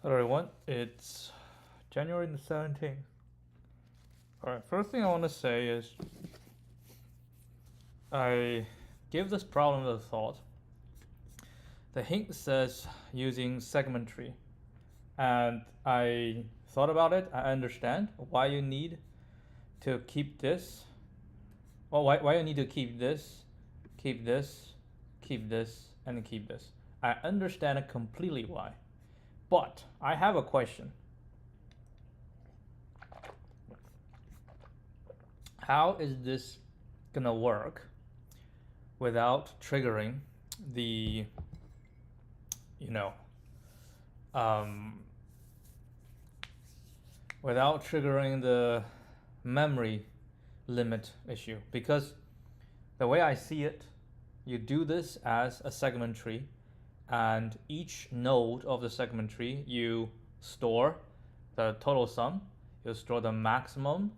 Hello everyone, it's January the 17th. Alright, first thing I want to say is I give this problem a thought. The hint says using segment tree, and I thought about it. I understand why you need to keep this. Well, why you need to keep this, keep this, keep this, and keep this. I understand completely why. But I have a question. How is this gonna work without triggering the, you know, um, without triggering the memory limit issue? Because the way I see it, you do this as a segment tree, and each node of the segment tree you store the total sum, you store the maximum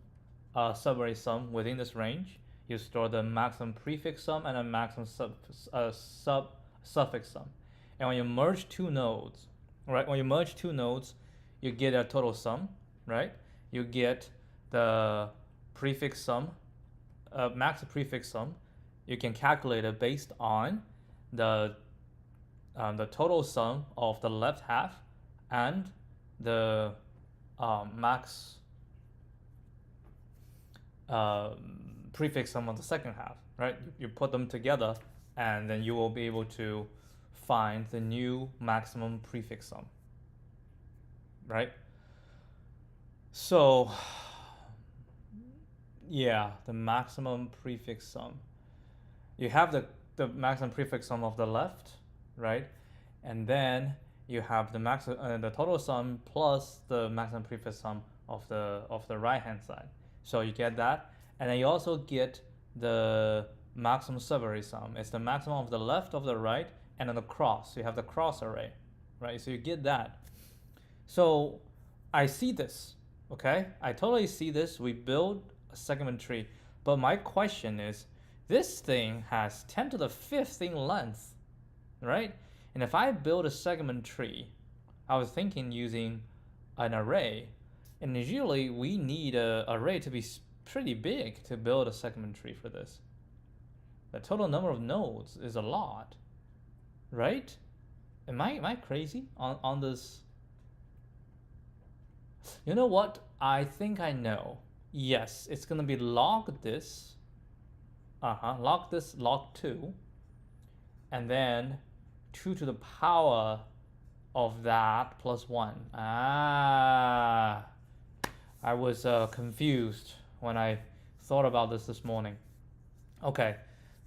subarray sum within this range, you store the maximum prefix sum and a maximum suffix sum. And when you merge two nodes, right? When you merge two nodes, you get a total sum, right? You get the prefix sum, max prefix sum. You can calculate it based on the total sum of the left half and the max prefix sum of the second half, right? You put them together, and then you will be able to find the new maximum prefix sum, right? So, yeah, the maximum prefix sum. You have the maximum prefix sum of the left, right? And then you have the total sum plus the maximum prefix sum of the right hand side. So you get that, and then you also get the maximum subarray sum. It's the maximum of the left, of the right, and then the cross. So you have the cross array, right? So you get that. So I see this, okay? I totally see this. We build a segment tree, but my question is, this thing has 10 to the 5th in length, right? And if I build a segment tree, I was thinking using an array, and usually we need an array to be pretty big to build a segment tree for this. The total number of nodes is a lot, right? Am I crazy on this? You know what? I think I know. Yes, it's gonna be log this. Log this, log 2, and then 2 to the power of that plus 1. I was confused when I thought about this morning. Okay,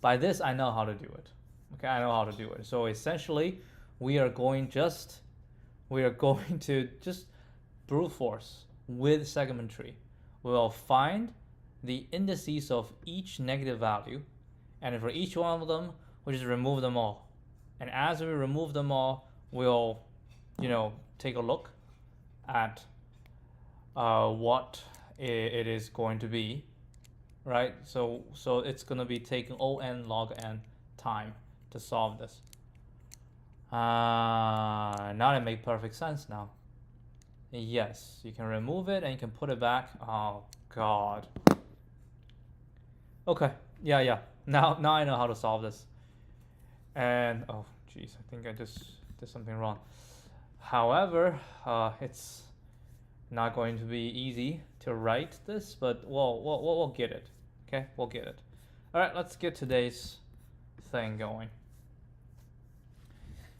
by this I know how to do it. Okay, I know how to do it. So essentially, we are going to just brute force with segment tree. We will find the indices of each negative value, and for each one of them, we just remove them all. And as we remove them all, we'll, take a look at what it is going to be, right? So it's going to be taking O(n) log n time to solve this. Now it makes perfect sense now. Yes, you can remove it and you can put it back. Oh God. Okay, yeah. Now I know how to solve this. And oh geez, I think I just did something wrong. However, it's not going to be easy to write this, but we'll get it. Okay, we'll get it. All right, let's get today's thing going.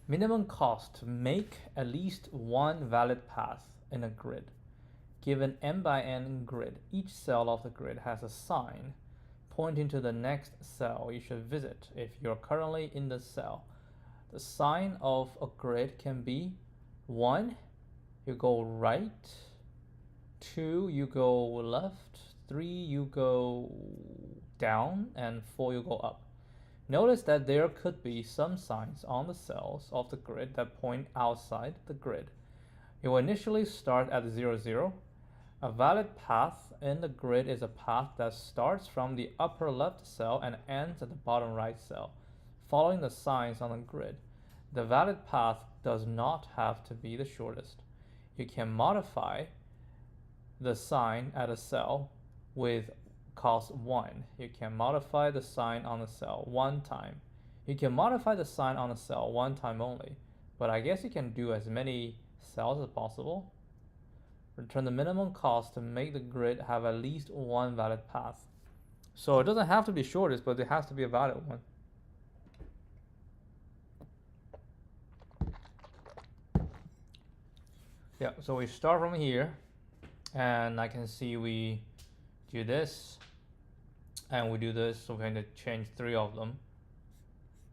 Minimum cost to make at least one valid path in a grid. Given n by n grid, each cell of the grid has a sign pointing to the next cell you should visit if you're currently in the cell. The sign of a grid can be 1, you go right, 2, you go left, 3, you go down, and 4, you go up. Notice that there could be some signs on the cells of the grid that point outside the grid. You will initially start at 0, 0. A valid path in the grid is a path that starts from the upper left cell and ends at the bottom right cell, following the signs on the grid. The valid path does not have to be the shortest. you can modify the sign at a cell with cost 1. You can modify the sign on the cell one time. You can modify the sign on the cell one time only, but I guess you can do as many cells as possible. Return the minimum cost to make the grid have at least one valid path. So it doesn't have to be shortest, but it has to be a valid one. Yeah, so we start from here, and I can see we do this, and we do this, so we're going to change 3 of them.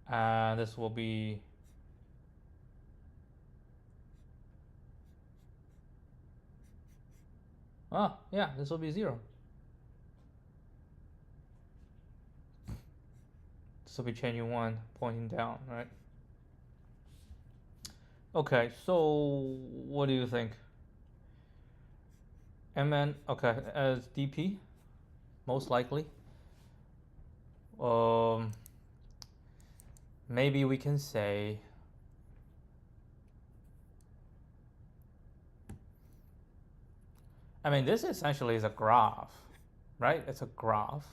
And this will be yeah, this will be 0. This will be changing 1, pointing down, right? Okay, so what do you think? Mn, okay, as dp, most likely. Maybe we can say I mean, this essentially is a graph, right? It's a graph,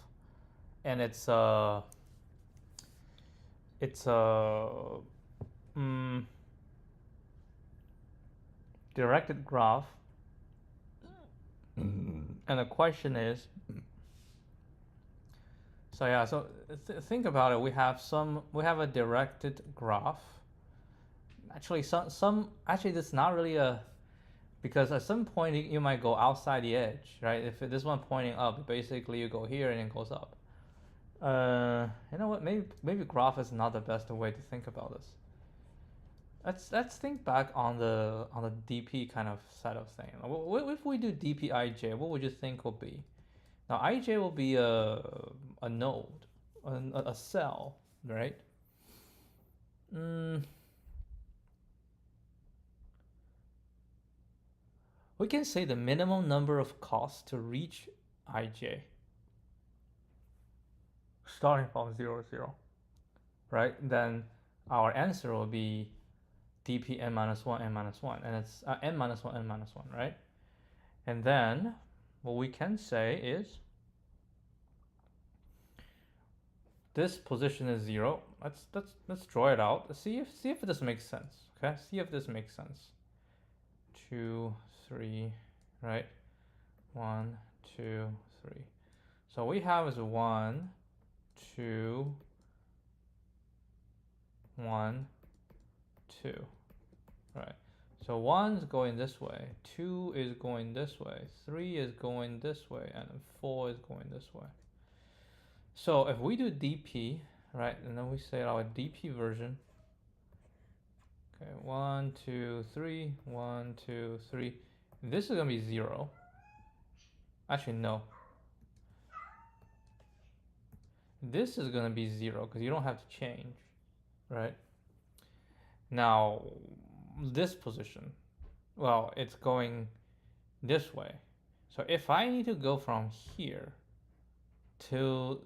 and it's a directed graph. And the question is, so yeah, so think about it. We have a directed graph. Actually, actually, this is not really a, because at some point you might go outside the edge, right? If this one pointing up, basically you go here and it goes up. You know what? Maybe graph is not the best way to think about this. Let's think back on the DP kind of side of thing. If we do DPIJ, what would you think will be? Now IJ will be a node, a cell, right? We can say the minimum number of costs to reach IJ, starting from 0, 0, right? Then our answer will be dp n minus 1, n minus 1, and it's n minus 1, n minus 1, right? And then what we can say is this position is 0. Let's draw it out. See if this makes sense. Okay, see if this makes sense. 2, 3, right? 1, 2, 3. So we have is 1, 2, 1, 2, right? So 1 is going this way, 2 is going this way, 3 is going this way, and 4 is going this way. So if we do dp, right, and then we say our dp version, okay, 1, 2, 3, 1, 2, 3, this is gonna be 0. Actually, no. This is gonna be 0 because you don't have to change, right? Now, this position, well, it's going this way. So if I need to go from here to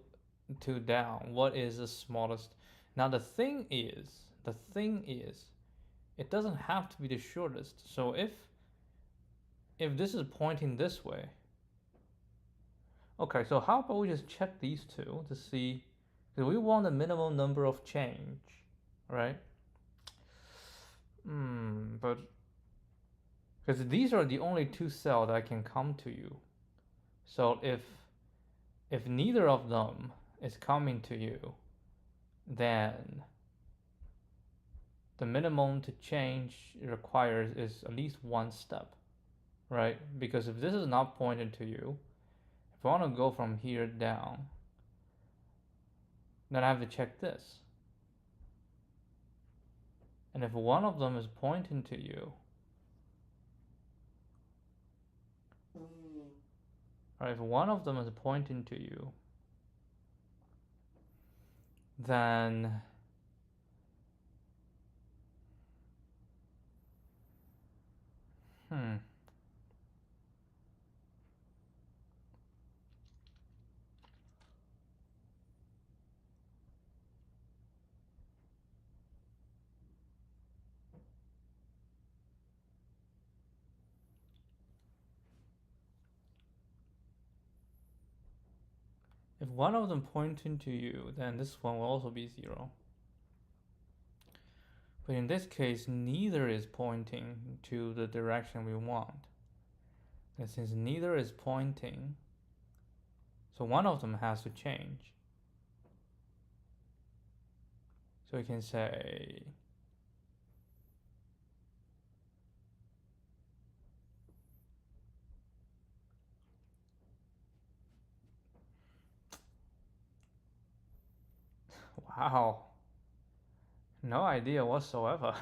down, what is the smallest? Now the thing is, it doesn't have to be the shortest. So if this is pointing this way, okay, so how about we just check these two to see, because we want the minimum number of change, right? But because these are the only 2 cells that can come to you. So if neither of them is coming to you, then the minimum to change requires is at least 1 step, right? Because if this is not pointed to you, if I want to go from here down, then I have to check this. And if one of them is pointing to you, or if one of them is pointing to you, then If one of them pointing to you, then this one will also be 0. But in this case, neither is pointing to the direction we want. And since neither is pointing, so one of them has to change. So we can say wow, no idea whatsoever.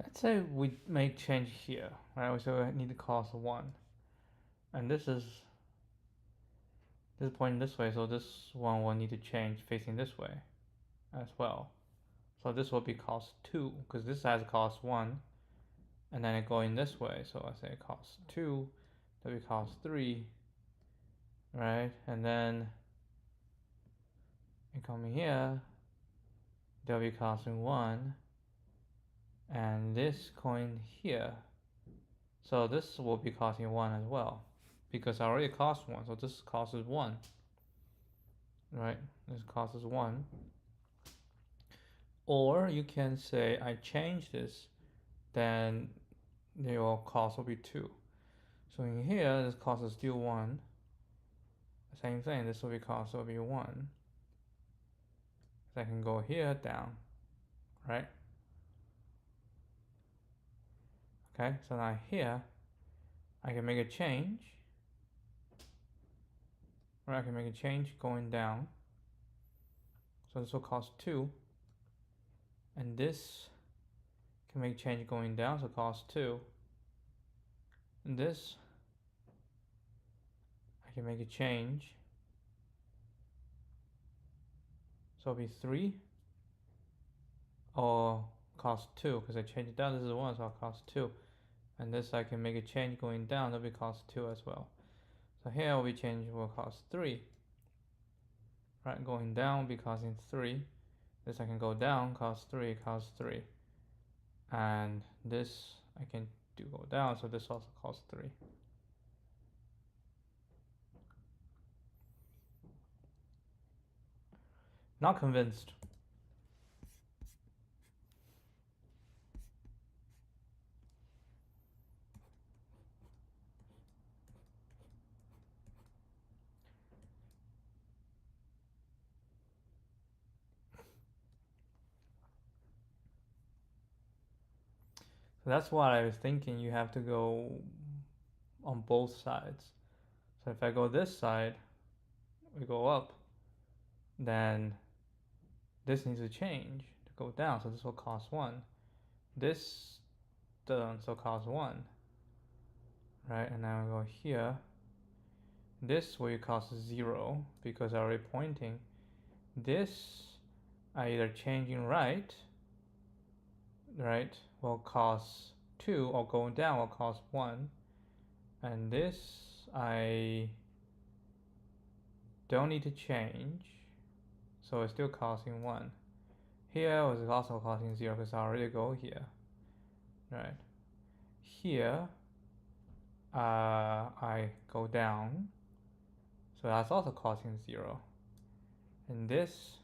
Let's say we make change here, right? So we need to cost 1. And this is pointing this way, so this one will need to change facing this way as well. So this will be cost 2, because this has cost 1, and then it going this way, so I say cost 2, that will be cost 3, right? And then it coming here, they'll be costing 1, and this going here, so this will be costing 1 as well, because I already cost 1, so this costs 1, right? This costs 1. Or you can say I change this, then your cost will be 2. So in here, this cost is still 1. Same thing, this will be cost will be 1. So I can go here down, right? Okay, so now here, I can make a change. Or I can make a change going down. So this will cost 2. And this can make change going down, so cost 2. And this, I can make a change. So it'll be 3. Or cost 2, because I changed it down, this is 1, so I'll cost 2. And this I can make a change going down, that'll be cost 2 as well. So here will be change will cost 3. Right, going down will be costing 3. This I can go down, cost 3, cost 3. And this I can do go down, so this also costs 3. Not convinced. So that's why I was thinking you have to go on both sides. So if I go this side, we go up, then this needs to change to go down, so this will cost 1. This doesn't, so cost 1. Right, and now we go here. This will cost 0 because I'm already pointing. This I either changing right, will cost 2, or going down will cost 1. And this I don't need to change, so it's still costing 1. Here was also costing 0 because I already go here. Right. Here I go down, so that's also costing 0. And this,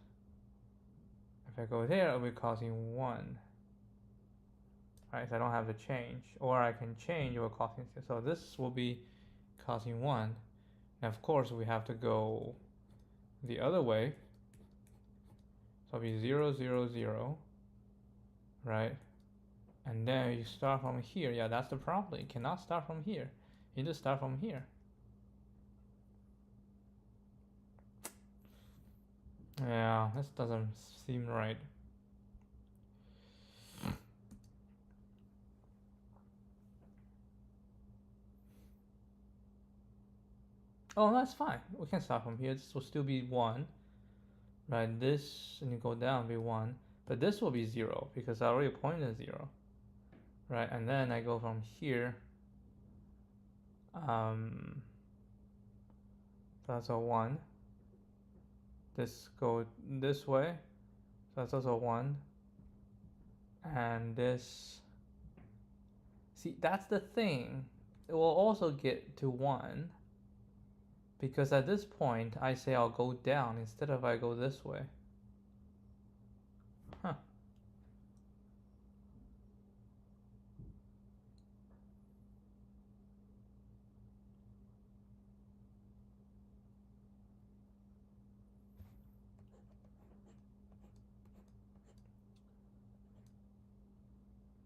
if I go there, it will be costing 1. Right, so I don't have to change, or I can change, it will costing 0. So this will be costing 1. And of course, we have to go the other way. So it'll be 0, 0, 0, right? And then you start from here. Yeah, that's the problem. You cannot start from here. You just start from here. Yeah, this doesn't seem right. Oh, that's fine. We can start from here. This will still be 1. Right, this, and you go down, be 1. But this will be 0, because I already pointed at 0. Right, and then I go from here. That's a 1. This go this way. So that's also 1. And this. See, that's the thing. It will also get to 1. Because at this point, I say I'll go down instead of I go this way. Huh.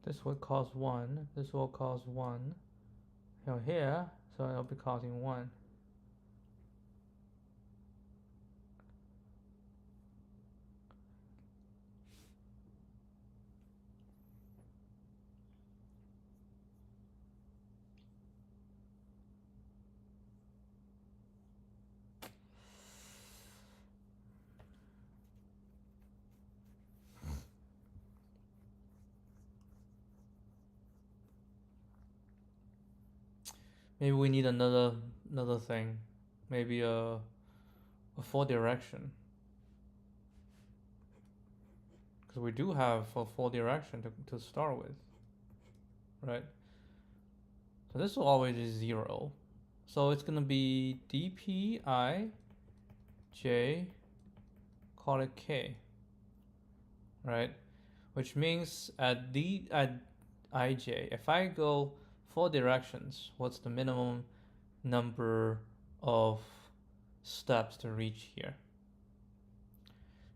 This will cause 1. This will cause 1. Here, so it'll be causing 1. Maybe we need another thing. Maybe a 4 direction. Because we do have a 4 direction to start with. Right? So this will always be 0. So it's gonna be dp I j, call it k. Right? Which means at ij, if I go 4 directions, what's the minimum number of steps to reach here?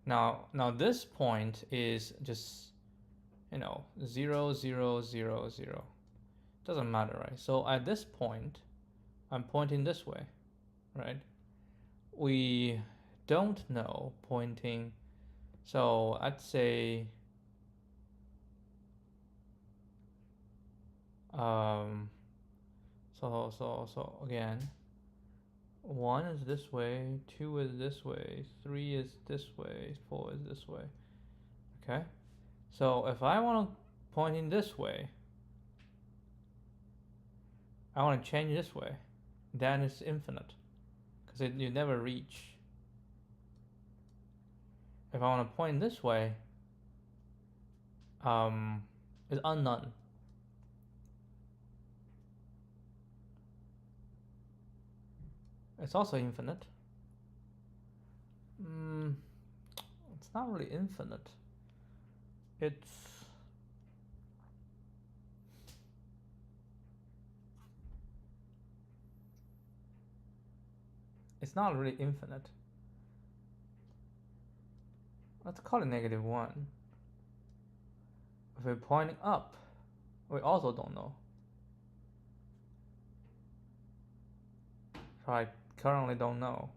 Now this point is just, 0, 0, 0, 0. Doesn't matter, right? So at this point, I'm pointing this way, right? We don't know pointing, so I'd say so again, 1 is this way, 2 is this way, 3 is this way, 4 is this way. Okay, so if I want to point in this way, I want to change this way, then it's infinite, because you never reach. If I want to point this way, it's unknown. It's also infinite. It's not really infinite. It's not really infinite. Let's call it -1. If we're pointing up, we also don't know. So I currently don't know.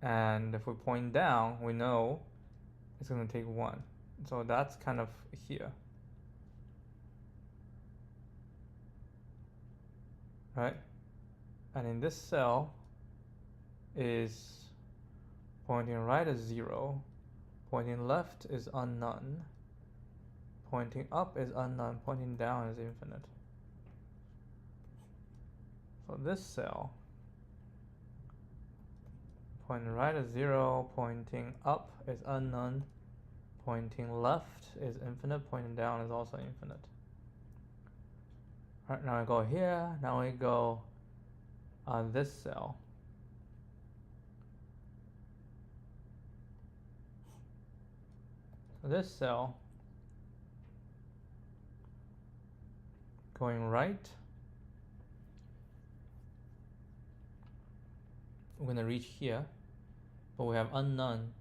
And if we point down, we know it's going to take 1. So that's kind of here. Right? And in this cell is pointing right is 0. Pointing left is unknown. Pointing up is unknown. Pointing down is infinite. So this cell, pointing right is 0, pointing up is unknown, pointing left is infinite, pointing down is also infinite. Alright, now I go here, now we go on this cell. So this cell, going right, we're gonna reach here, but we have unknown.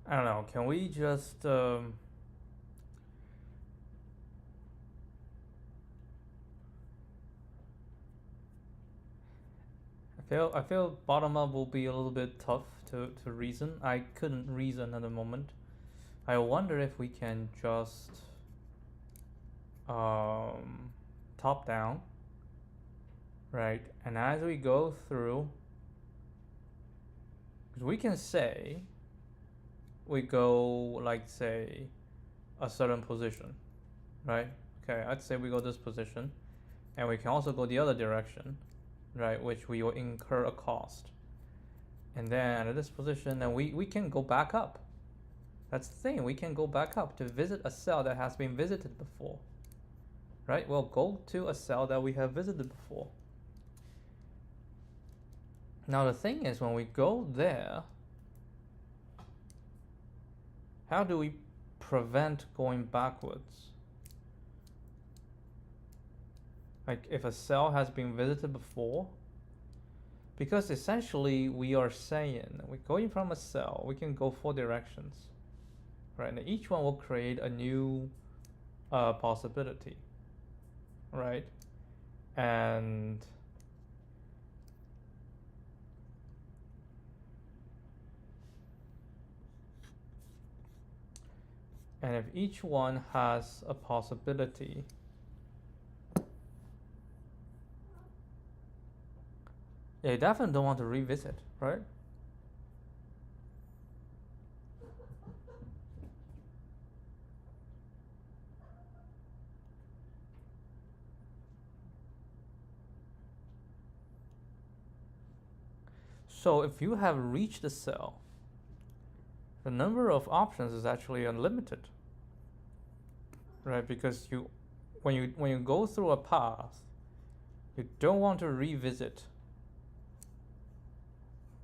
I don't know. Can we just I feel bottom up will be a little bit tough to reason. I couldn't reason at the moment. I wonder if we can just top down, right? And as we go through, because we can say we go like say a certain position, right? Okay, I'd say we go this position, and we can also go the other direction, right? Which we will incur a cost. And then at this position, then we can go back up. That's the thing, we can go back up to visit a cell that has been visited before, right? We'll go to a cell that we have visited before. Now the thing is, when we go there, how do we prevent going backwards? Like if a cell has been visited before, because essentially we are saying we're going from a cell, we can go 4 directions, right? And each one will create a new possibility, right? And if each one has a possibility, yeah, you definitely don't want to revisit, right? So if you have reached the cell, the number of options is actually unlimited, right? Because when you go through a path, you don't want to revisit.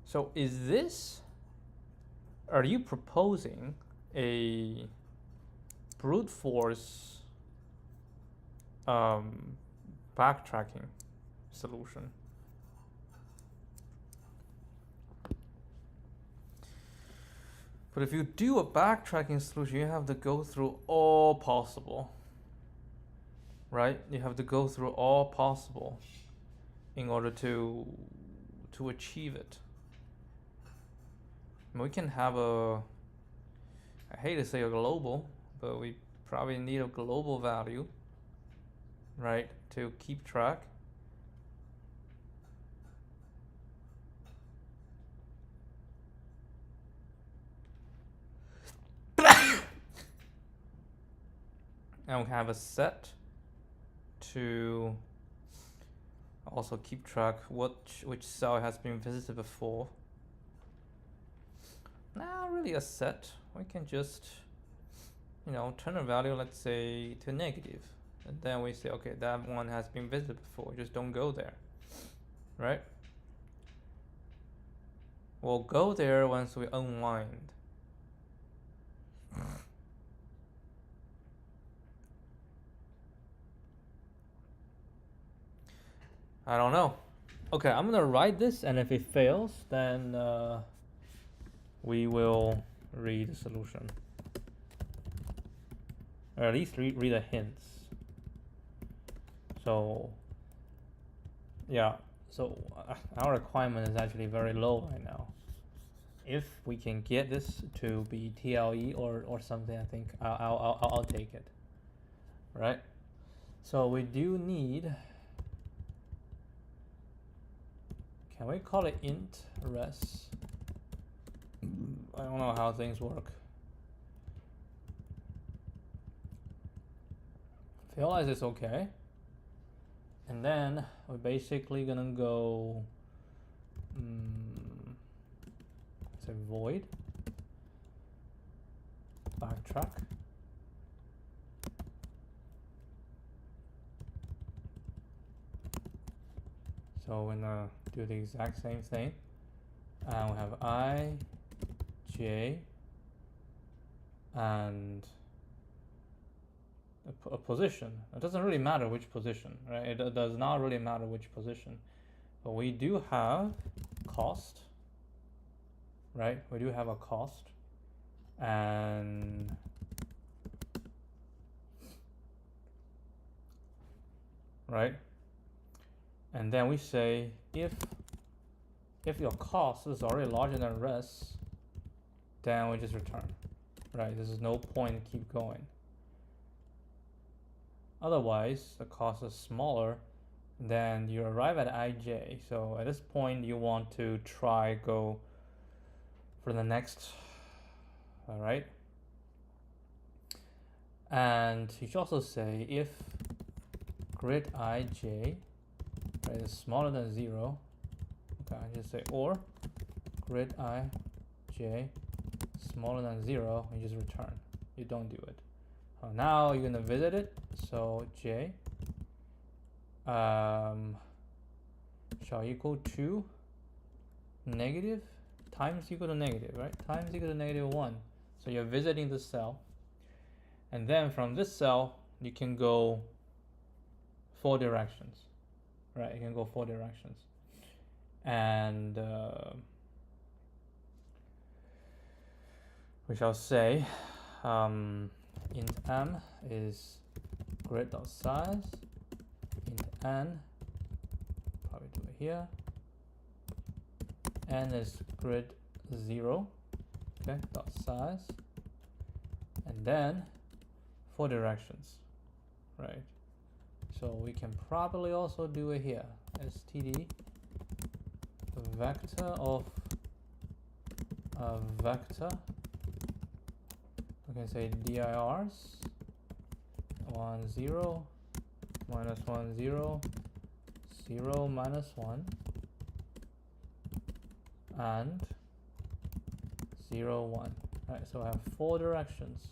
So are you proposing a brute force backtracking solution? But if you do a backtracking solution, you have to go through all possible, right? You have to go through all possible in order to achieve it. And we can have I hate to say a global, but we probably need a global value, right, to keep track. And we have a set to also keep track which cell has been visited before. Not really a set. We can just, turn a value, let's say, to negative. And then we say, okay, that one has been visited before. Just don't go there, right? We'll go there once we unwind. I don't know. Okay, I'm gonna write this, and if it fails, then we will read the solution. Or at least read the hints. So, yeah. So our requirement is actually very low right now. If we can get this to be TLE or something, I think I'll take it, right? So we do need, can we call it int res? I don't know how things work. Feel like it's okay. And then we're basically gonna go say void backtrack. So we're gonna do the exact same thing. And we have I, J, and a position. It doesn't really matter which position, right? It does not really matter which position. But we do have cost, right? We do have a cost. And right? And then we say if your cost is already larger than res, then we just return, right? There's no point to keep going. Otherwise, the cost is smaller, then you arrive at ij. So at this point, you want to try go for the next, all right? And you should also say if grid ij, right, is smaller than 0, okay, I just say or grid ij smaller than 0, you just return. You don't do it. Now you're gonna visit it. So j shall equal to negative times equal to negative, right? Times equal to -1. So you're visiting the cell, and then from this cell you can go 4 directions, right? You can go 4 directions, and we shall say int m is grid.size, int n, probably do it here, n is grid 0, okay, dot size, and then 4 directions, right? So we can probably also do it here, std vector of a vector. We can say dirs 1 0 minus 1 0 0 minus 1 and 0 1. Right, so I have 4 directions,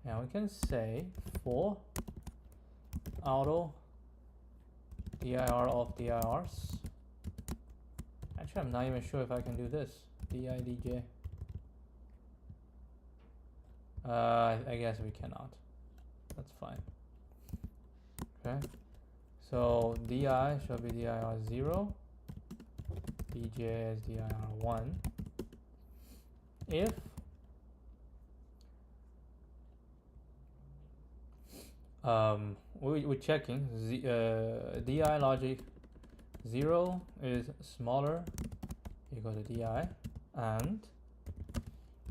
and we can say for auto dir of dirs. Actually, I'm not even sure if I can do this. didj. I guess we cannot. That's fine. Okay. So di shall be dir 0, dj is dir 1. If we're checking di logic 0 is smaller equal to di, and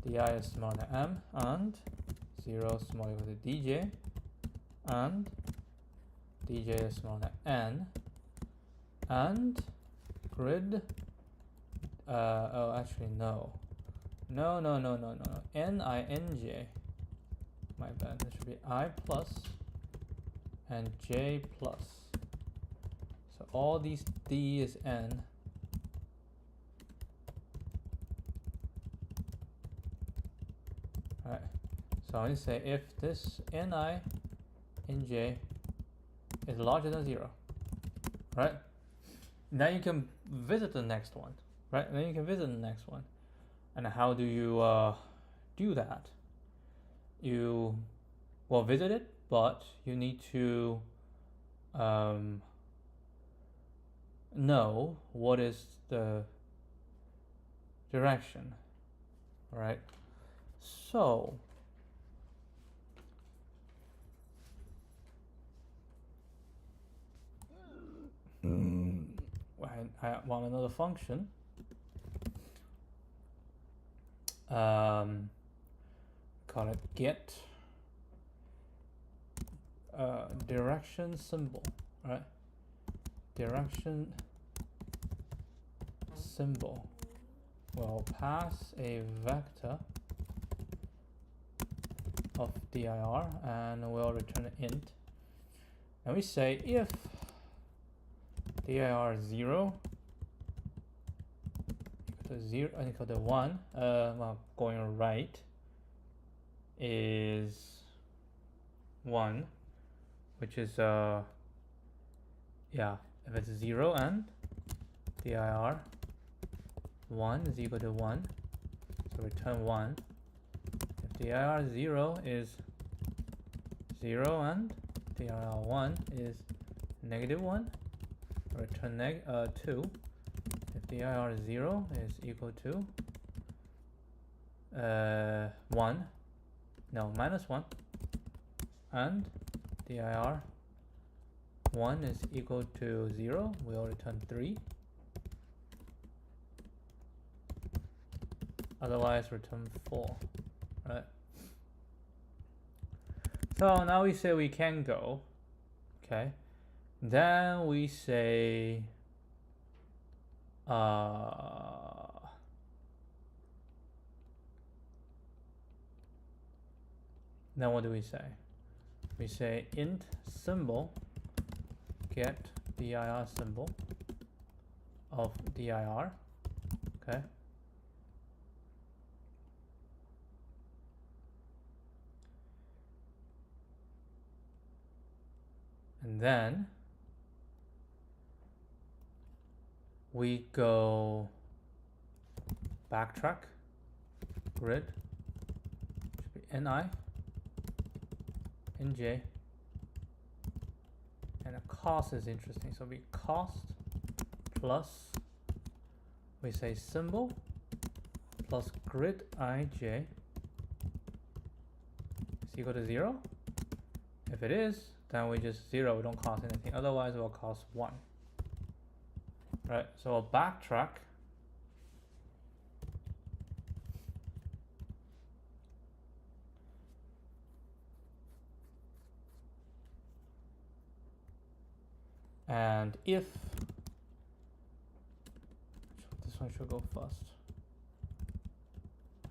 di is smaller than m, and 0 is smaller equal to dj, and dj is smaller than n, and grid oh, actually no, ninj, my bad, that should be I plus and j plus. So all these d is n, all right? So I'm going to say if this ni nj is larger than 0, right? Now you can visit the next one, right? Then you can visit the next one. And how do you do that? You will visit it, but you need to know what is the direction, right? So I want another function. Call it get direction symbol, right? Direction symbol will pass a vector of dir and will return an int. And we say if dir 0 equal to 1, well, going right is 1, which is yeah, if it's 0 and dir 1 is equal to 1, so return 1. If dir 0 is 0 and dir 1 is -1, return 2. If dir 0 is equal to -1, and dir 1 is equal to 0, we'll return 3. Otherwise, return 4, right? So now we say we can go, okay? Then we say, then what do we say? We say int symbol get dir symbol of dir, okay? And then we go backtrack grid, should be ni, nj, and a cost is interesting, so we cost plus, we say symbol plus grid ij is equal to 0. If it is, then we just 0, we don't cost anything, otherwise it will cost 1. Right, so I'll backtrack. And if, this one should go first.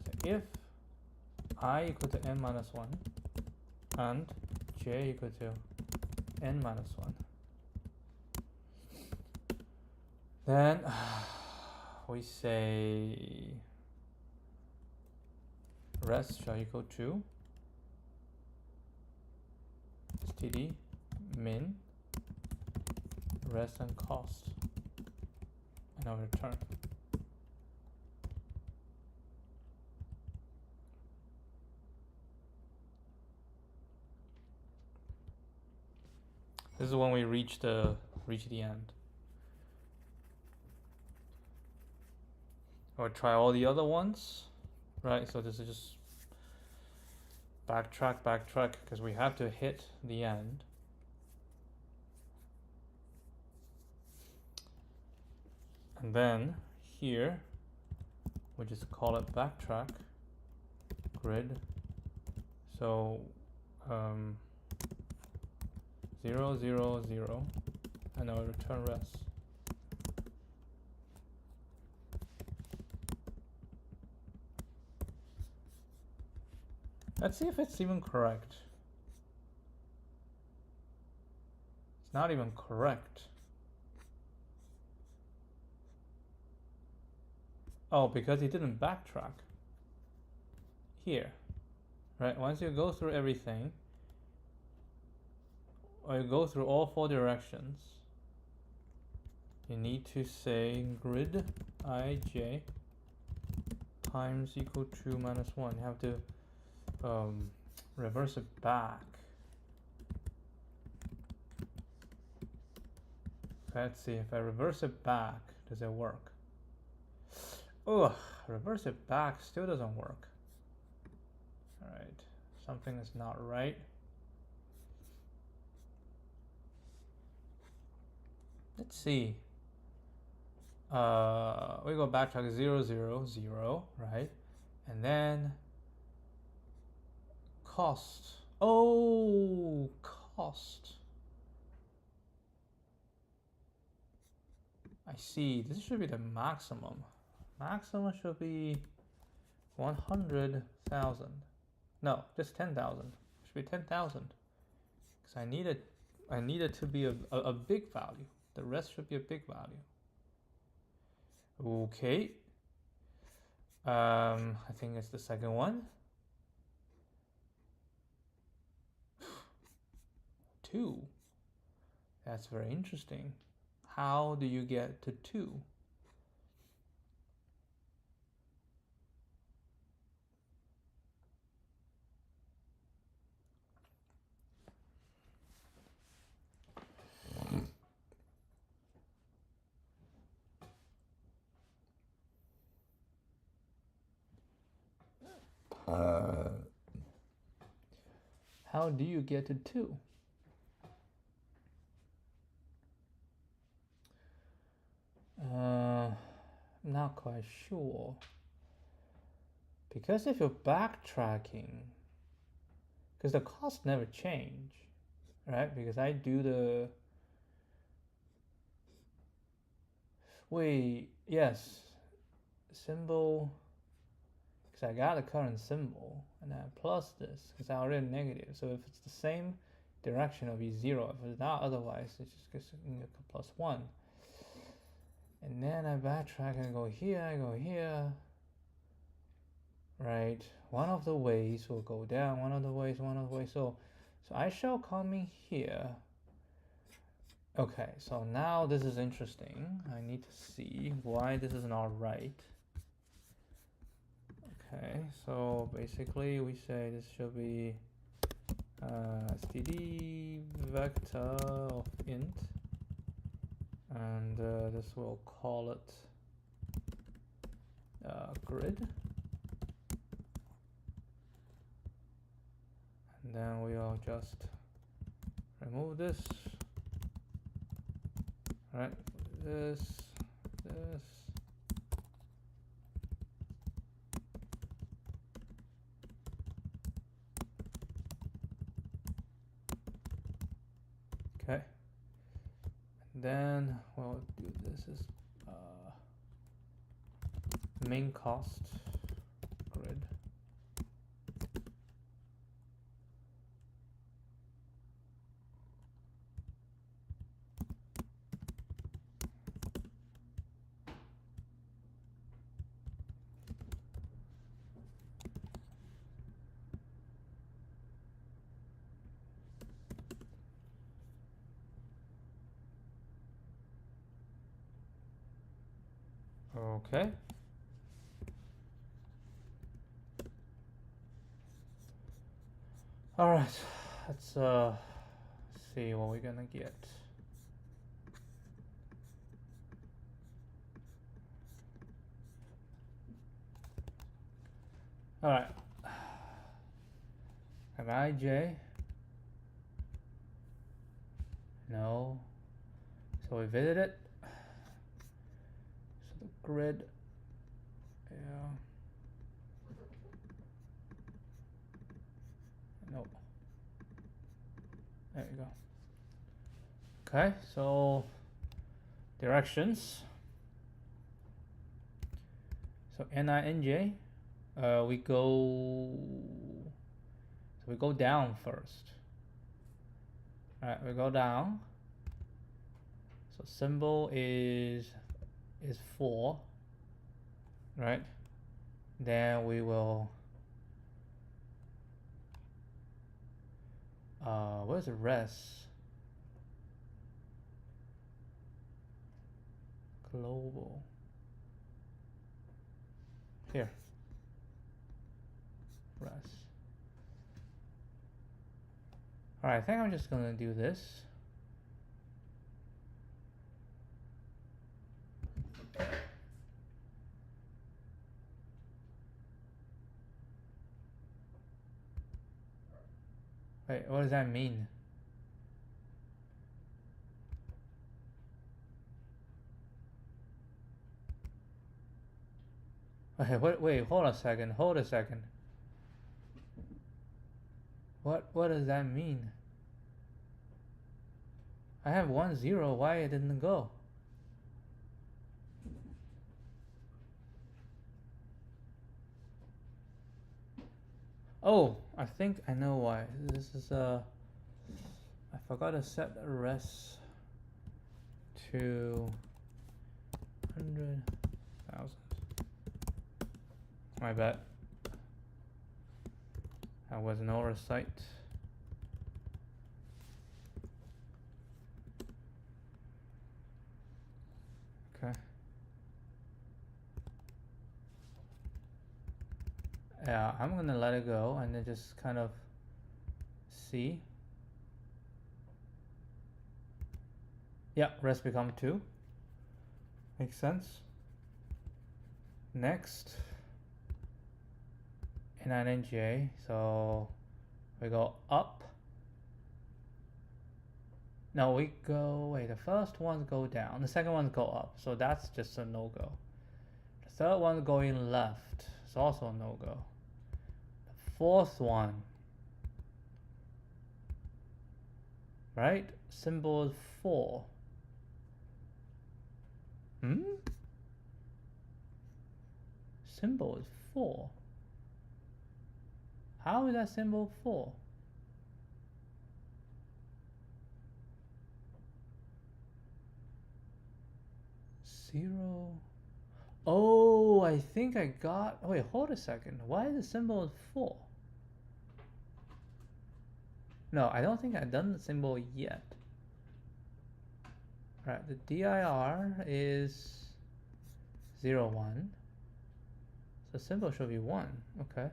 So if I equal to n minus 1 and j equal to n minus 1, then we say rest shall equal to std min rest and cost, and I'll return. This is when we reach the end. Or try all the other ones, right? So this is just backtrack, because we have to hit the end. And then here, we just call it backtrack grid. So 0, 0, 0, and I'll return rest. Let's see if it's even correct. It's not even correct. Oh, because he didn't backtrack. Here, right? Once you go through everything, or you go through all 4 directions, you need to say grid ij times equal to -1. You have to reverse it back. Let's see, if I reverse it back, does it work? Ugh, reverse it back still doesn't work. Alright, something is not right. Let's see. we go backtrack 0, 0, 0, right? And then cost. Oh, cost. I see. This should be the maximum. Maximum should be 100,000. No, just 10,000. Should be 10,000. Because I need it to be a big value. The rest should be a big value. Okay. I think it's the second one. 2. That's very interesting. How do you get to 2? How do you get to 2? Not quite sure. Because if you're backtracking, because the cost never change, right? Because I do the, wait, yes, symbol, because I got a current symbol, and then plus this, because I already negative. So if it's the same direction, it'll be 0. If it's not, otherwise, it's just plus 1. And then I backtrack and go here, I go here. Right, one of the ways will go down, one of the ways. So I shall come in here. Okay, so now this is interesting. I need to see why this is not right. Okay, so basically we say this should be std vector of int, and this will call it grid. And then we'll just remove this, right? This. Okay. And then we'll do this is main cost grid. Okay. All right, let's see what we're gonna get. All right, have IJ? No. So we visit it. So the grid, yeah. No. There you go. Okay, so directions. So NINJ, we go down first. All right, we go down. So symbol is 4, right? Then we will where's the rest? Global. Here. Rest. All right, I think I'm just gonna do this. Wait, what does that mean? Okay, wait, hold a second. What does that mean? I have 1, 0, why it didn't go? Oh, I think I know why. This is I forgot to set the res to 100,000. My bad. That was an oversight. Okay. Yeah, I'm gonna let it go and then just kind of see. Yeah, rest become 2. Makes sense. Next, N9NJ, so we go up. No, we go, wait, the first ones go down, the second ones go up, so that's just a no-go. The third one going left, it's also a no-go. The fourth one, right, symbol is 4. Symbol is 4. How is that symbol 4? Zero. Oh, I think I got. Wait, hold a second. Why is the symbol 4? No, I don't think I've done the symbol yet. Right, the dir is 0, 1. So symbol should be 1. Okay.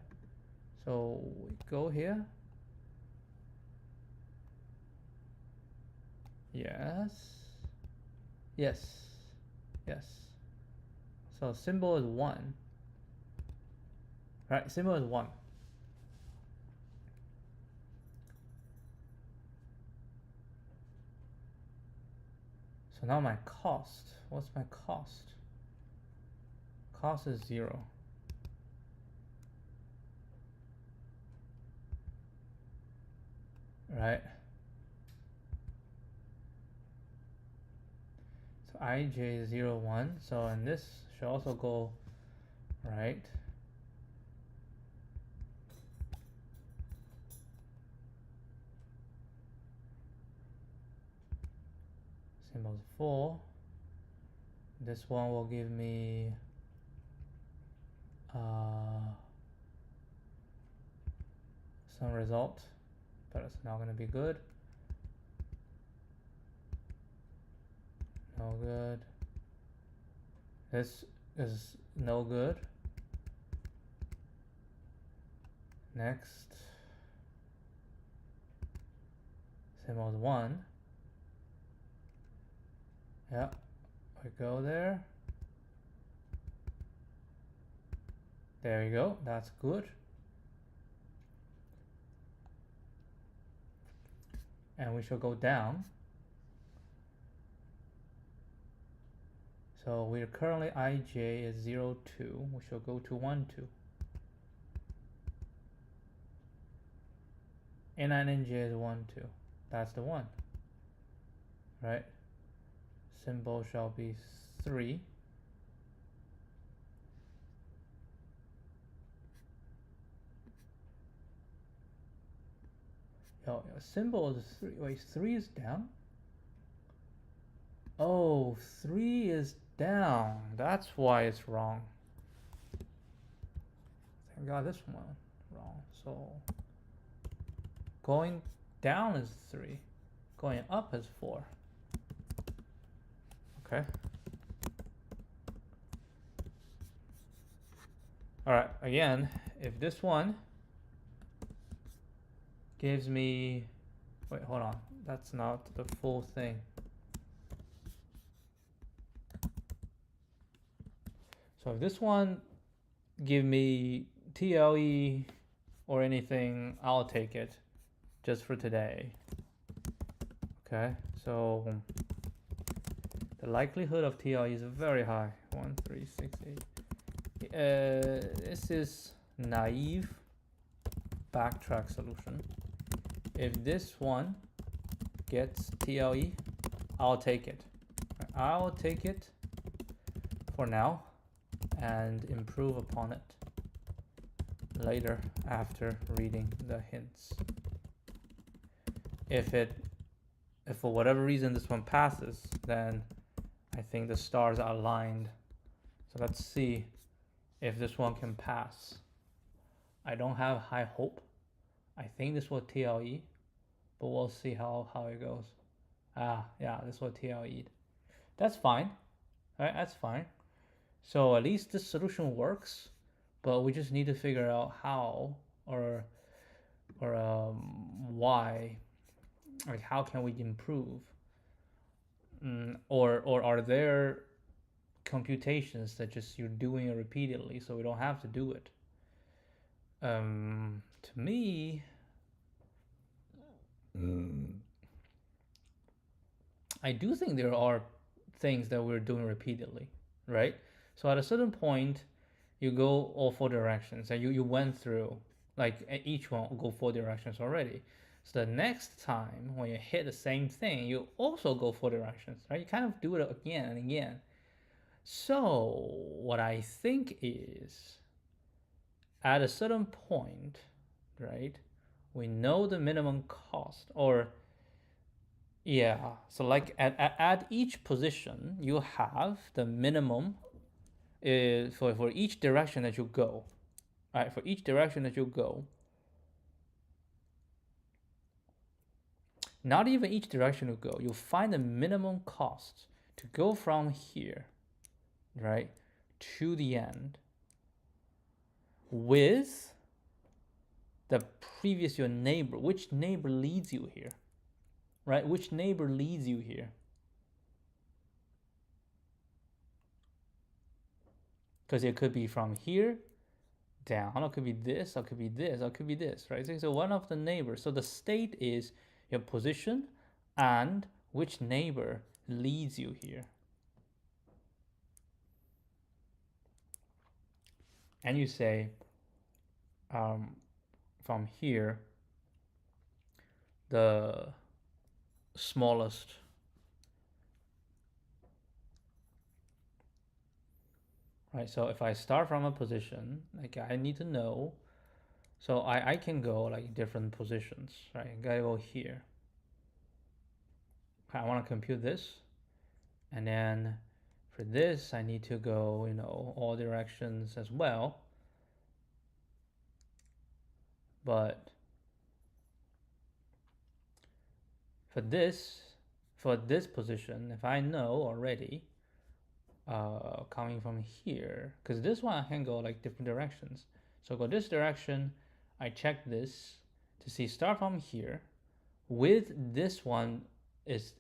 So we go here. Yes. Yes. Yes. So symbol is 1. Right, symbol is 1. So now my cost. What's my cost? Cost is 0. Right. So ij is 0, 1. So and this should also go right. Symbol is 4. This one will give me some result, but it's not going to be good. No good. This is no good. Next, symbol is 1. Yeah, we go there. There you go, that's good. And we shall go down. So we're currently ij is 0, 2. We shall go to 1, 2. N9NJ is 1, 2. That's the one. Right? Symbol shall be 3. Yo, symbol is 3. Wait, 3 is down? Oh, 3 is down. That's why it's wrong. Thank God this one wrong. So going down is 3. Going up is 4. Okay. Alright, again, if this one gives me, wait, hold on, that's not the full thing. So if this one give me TLE or anything, I'll take it just for today. Okay, so the likelihood of TLE is very high. 1, 3, 6, 8, This is naive backtrack solution. If this one gets TLE, I'll take it. I'll take it for now and improve upon it later after reading the hints. If for whatever reason this one passes, then I think the stars are aligned. So let's see if this one can pass. I don't have high hope. I think this will TLE, but we'll see how it goes. Yeah, this will TLE. That's fine. Right, that's fine. So at least this solution works, but we just need to figure out how or why. Like, how can we improve? Or are there computations that just you're doing it repeatedly, so we don't have to do it? To me, I do think there are things that we're doing repeatedly, right? So at a certain point, you go all four directions, and you went through, like, each one will go four directions already. So the next time when you hit the same thing, you also go four directions, right? You kind of do it again and again. So what I think is, at a certain point, right, we know the minimum cost, or yeah, so like at each position, you have the minimum is for each direction that you go. All right, for each direction that you go, not even each direction you go, you find the minimum cost to go from here, right, to the end with the previous your neighbor. Which neighbor leads you here, right? Which neighbor leads you here? Because it could be from here down, or it could be this, or it could be this, or it could be this, right? So one of the neighbors. So the state is your position and which neighbor leads you here. And you say, from here, the smallest right? So if I start from a position, like, I need to know, so I can go like different positions, right? I gotta go here. I want to compute this, and then for this I need to go, all directions as well. But for this position, if I know already, coming from here, because this one I can go like different directions. So go this direction, I check this to see, start from here. With this one, it's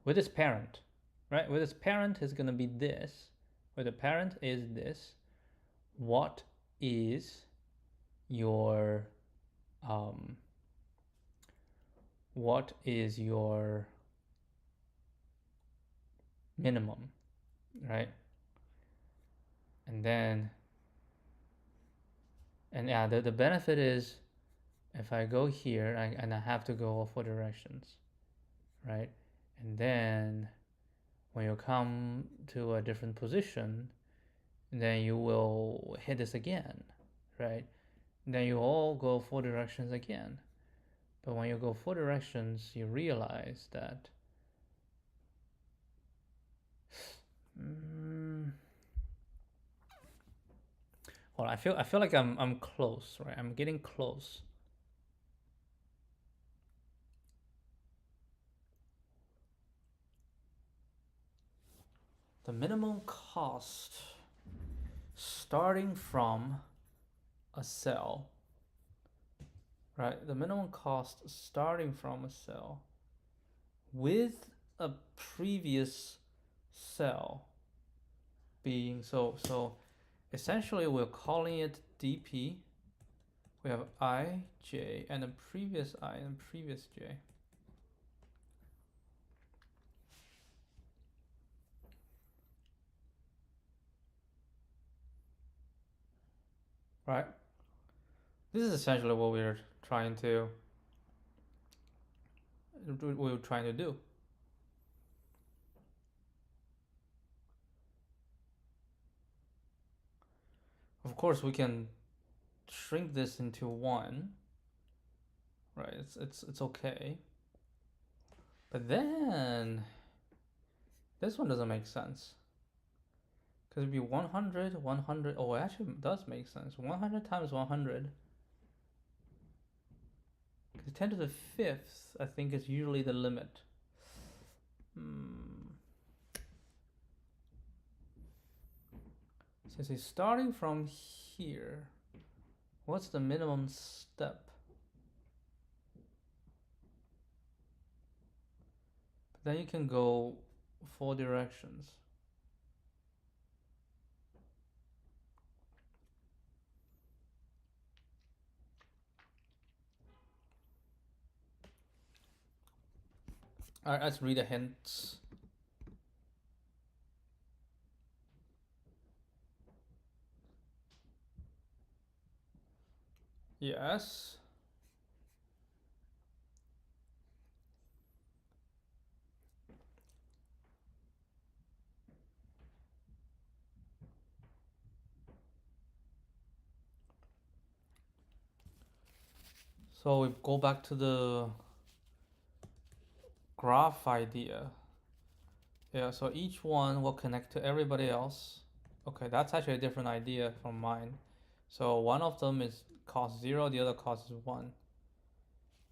with its parent, right? With its parent is gonna be this. With the parent is this. What is your minimum, right? And then, and yeah, the benefit is, if I go here, and I have to go all four directions, right? And then when you come to a different position, then you will hit this again, right? Then you all go four directions again. But when you go four directions, you realize that well, I feel like I'm close, right? I'm getting close. The minimum cost starting from a cell, right? The minimum cost starting from a cell with a previous cell being, so essentially we're calling it dp. We have I, j, and a previous I and previous j. right? This is essentially what we're trying to do. Of course, we can shrink this into 1, right? It's okay. But then this one doesn't make sense. Because it'd be 100, 100. Oh, it actually does make sense. 100 times 100. Because 10 to the 5th, I think, is usually the limit. Since it's starting from here, what's the minimum step? Then you can go 4 directions. All right, let's read the hints. Yes. So we go back to the graph idea. Yeah, so each one will connect to everybody else. Okay, that's actually a different idea from mine. So one of them is cost 0, the other cost is 1.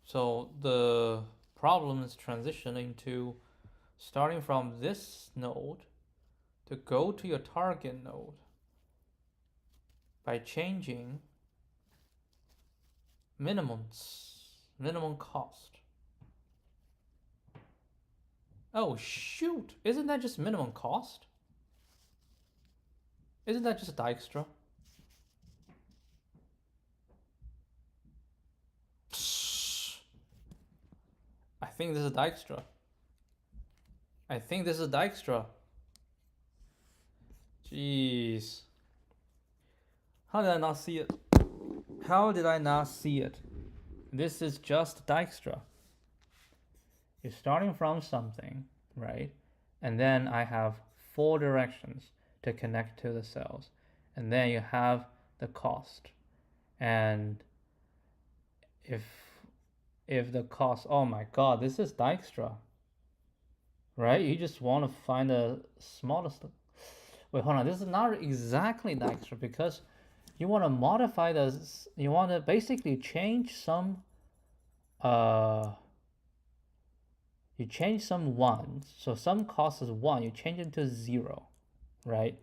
So the problem is transitioning to starting from this node to go to your target node by changing minimum cost. Oh shoot, isn't that just minimum cost? Isn't that just Dijkstra? I think this is Dijkstra. I think this is Dijkstra. Jeez. How did I not see it? How did I not see it? This is just Dijkstra. You're starting from something, right? And then I have 4 directions to connect to the cells. And then you have the cost. And if the cost, oh my god, this is Dijkstra, right? You just want to find the smallest. Wait, hold on. This is not exactly Dijkstra because you want to modify this. You want to basically change some. You change some ones. So some cost is 1. You change it to 0, right?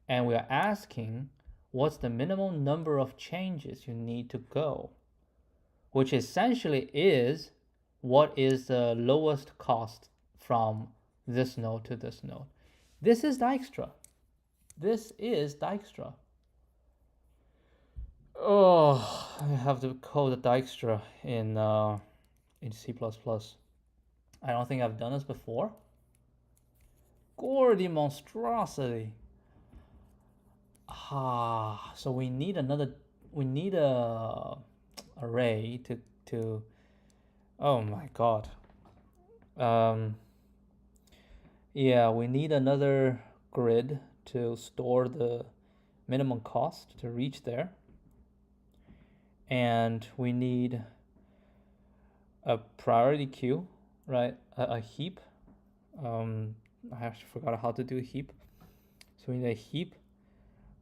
And we are asking what's the minimum number of changes you need to go, which essentially is what is the lowest cost from this node to this node. This is Dijkstra. This is Dijkstra. Oh, I have to code Dijkstra in C++. I don't think I've done this before. Gordy monstrosity. So we need a array to oh my god. Yeah, we need another grid to store the minimum cost to reach there. And we need a priority queue, right? A heap. I actually forgot how to do a heap. So we need a heap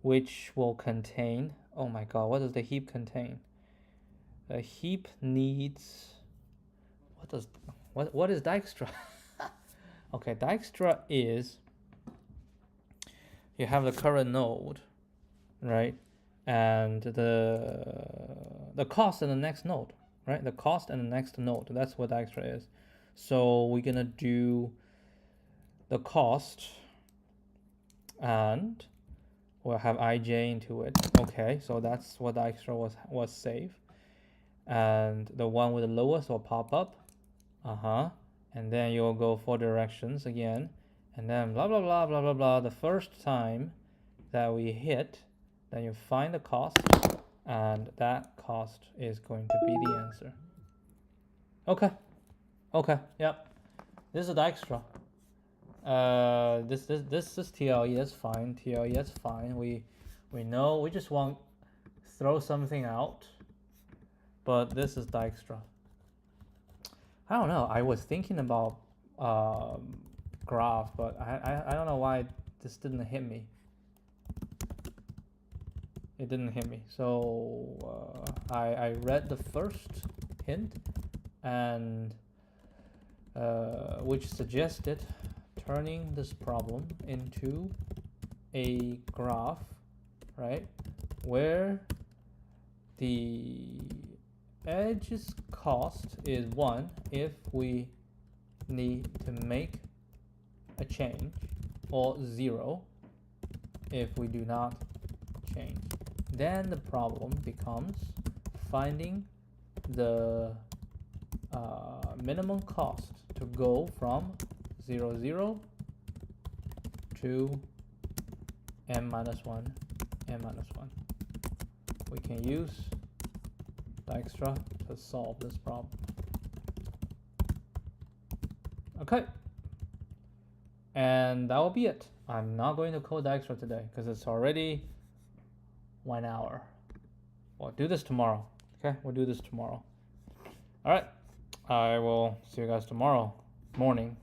which will contain, oh my god, what does the heap contain? A heap needs, what is Dijkstra? Okay, Dijkstra is, you have the current node, right? And the cost in the next node, right? The cost in the next node, that's what Dijkstra is. So we're gonna do the cost and we'll have ij into it. Okay, so that's what Dijkstra was saved. And the one with the lowest will pop up. And then you'll go 4 directions again. And then blah, blah, blah, blah, blah, blah. The first time that we hit then you find the cost, and that cost is going to be the answer. Okay, yep. This is Dijkstra. This is TLE. That's fine. TLE. That's fine. We know. We just want throw something out. But this is Dijkstra. I don't know. I was thinking about graph, but I don't know why this didn't hit me. It didn't hit me. So I read the first hint, and which suggested turning this problem into a graph, right, where the edge's cost is 1 if we need to make a change, or 0 if we do not change. Then the problem becomes finding the minimum cost to go from 0, 0 to m minus 1, m minus 1. We can use Dijkstra to solve this problem. Okay, and that will be it. I'm not going to code Dijkstra today because it's already 1 hour. We'll do this tomorrow. Okay, we'll do this tomorrow. All right, I will see you guys tomorrow morning.